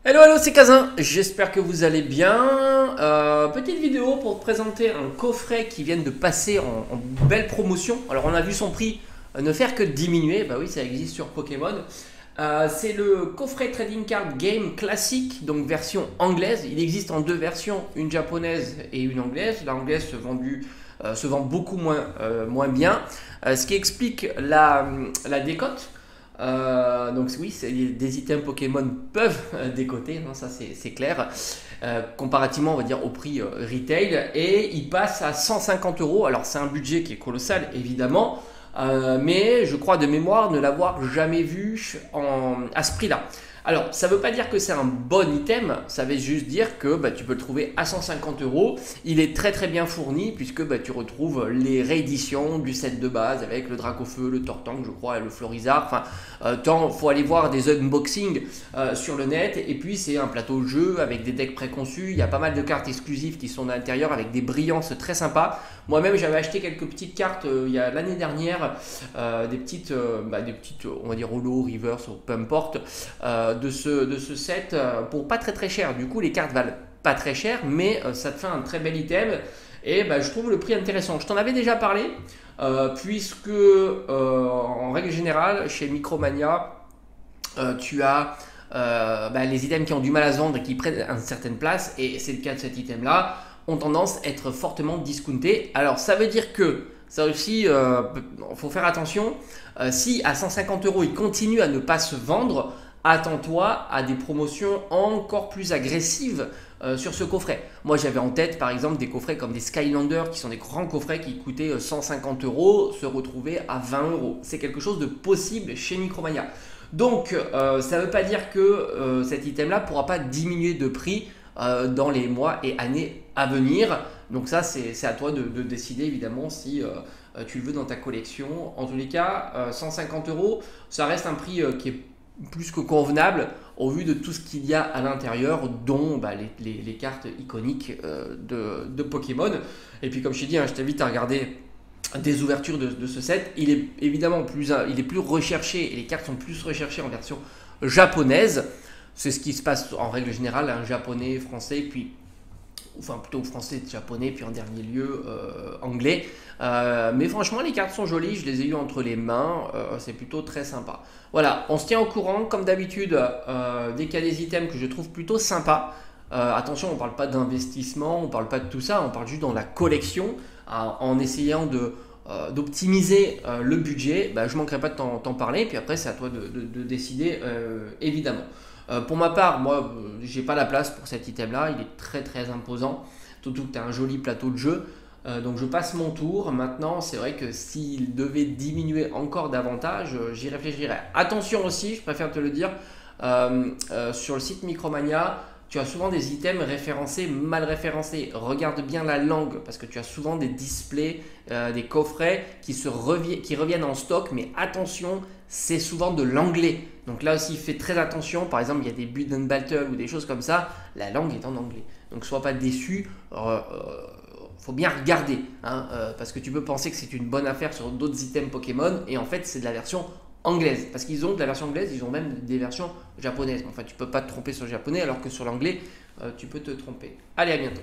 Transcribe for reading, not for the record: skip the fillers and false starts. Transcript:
Hello, hello, c'est Kazin, j'espère que vous allez bien. Petite vidéo pour te présenter un coffret qui vient de passer en belle promotion. Alors on a vu son prix ne faire que diminuer, bah oui ça existe sur Pokémon. C'est le coffret Trading Card Game classique, donc version anglaise. Il existe en deux versions, une japonaise et une anglaise. La anglaise se vend beaucoup moins bien, ce qui explique la décote. Donc oui, des items Pokémon peuvent décoter, hein, ça c'est clair, comparativement on va dire au prix retail, et il passe à 150 euros. Alors c'est un budget qui est colossal évidemment, mais je crois de mémoire ne l'avoir jamais vu à ce prix là. Alors ça ne veut pas dire que c'est un bon item, ça veut juste dire que tu peux le trouver à 150 euros. Il est très très bien fourni puisque tu retrouves les rééditions du set de base avec le Dracofeu, le Tortank je crois et le Florizard. Enfin, faut aller voir des unboxings sur le net, et puis c'est un plateau de jeu avec des decks préconçus. Il y a pas mal de cartes exclusives qui sont à l'intérieur avec des brillances très sympas. Moi-même j'avais acheté quelques petites cartes il y a l'année dernière, des petites on va dire holo, reverse ou peu importe, de ce set pour pas très très cher. Du coup les cartes valent pas très cher, mais ça te fait un très bel item, et je trouve le prix intéressant. Je t'en avais déjà parlé, puisque en règle générale chez Micromania, tu as les items qui ont du mal à se vendre et qui prennent une certaine place, et c'est le cas de cet item là, ont tendance à être fortement discountés. Alors ça veut dire que ça aussi, faut faire attention. Si à 150 euros il continue à ne pas se vendre, attends-toi à des promotions encore plus agressives sur ce coffret. Moi j'avais en tête par exemple des coffrets comme des Skylanders, qui sont des grands coffrets qui coûtaient 150 euros, se retrouver à 20 euros. C'est quelque chose de possible chez Micromania. Donc ça ne veut pas dire que cet item là ne pourra pas diminuer de prix dans les mois et années à venir. Donc ça c'est à toi de décider évidemment si tu le veux dans ta collection. En tous les cas, 150 euros, ça reste un prix qui est plus que convenable au vu de tout ce qu'il y a à l'intérieur, dont les cartes iconiques de Pokémon. Et puis comme je t'ai dit, je t'invite à regarder des ouvertures de ce set. Il est évidemment il est plus recherché, et les cartes sont plus recherchées en version japonaise. C'est ce qui se passe en règle générale, un japonais, français, puis enfin plutôt français, japonais, puis en dernier lieu anglais. Mais franchement les cartes sont jolies, je les ai eues entre les mains, c'est plutôt très sympa. Voilà, on se tient au courant comme d'habitude dès qu'il y a des items que je trouve plutôt sympas. Attention, on ne parle pas d'investissement, on ne parle pas de tout ça, on parle juste dans la collection, en essayant d'optimiser le budget. Je ne manquerai pas de t'en parler, puis après c'est à toi de décider évidemment. Pour ma part, moi, j'ai pas la place pour cet item là, il est très très imposant, surtout que tu as un joli plateau de jeu. Donc je passe mon tour. Maintenant, c'est vrai que s'il devait diminuer encore davantage, j'y réfléchirais. Attention aussi, je préfère te le dire, sur le site Micromania, tu as souvent des items référencés, mal référencés. Regarde bien la langue, parce que tu as souvent des displays, des coffrets qui reviennent en stock, mais attention, c'est souvent de l'anglais. Donc là aussi, fais très attention. Par exemple, il y a des Build and Battle ou des choses comme ça, la langue est en anglais. Donc sois pas déçu. Faut bien regarder, hein, parce que tu peux penser que c'est une bonne affaire sur d'autres items Pokémon, et en fait c'est de la version anglaise, parce qu'ils ont de la version anglaise, ils ont même des versions japonaises. Enfin, tu peux pas te tromper sur le japonais, alors que sur l'anglais tu peux te tromper. Allez, à bientôt.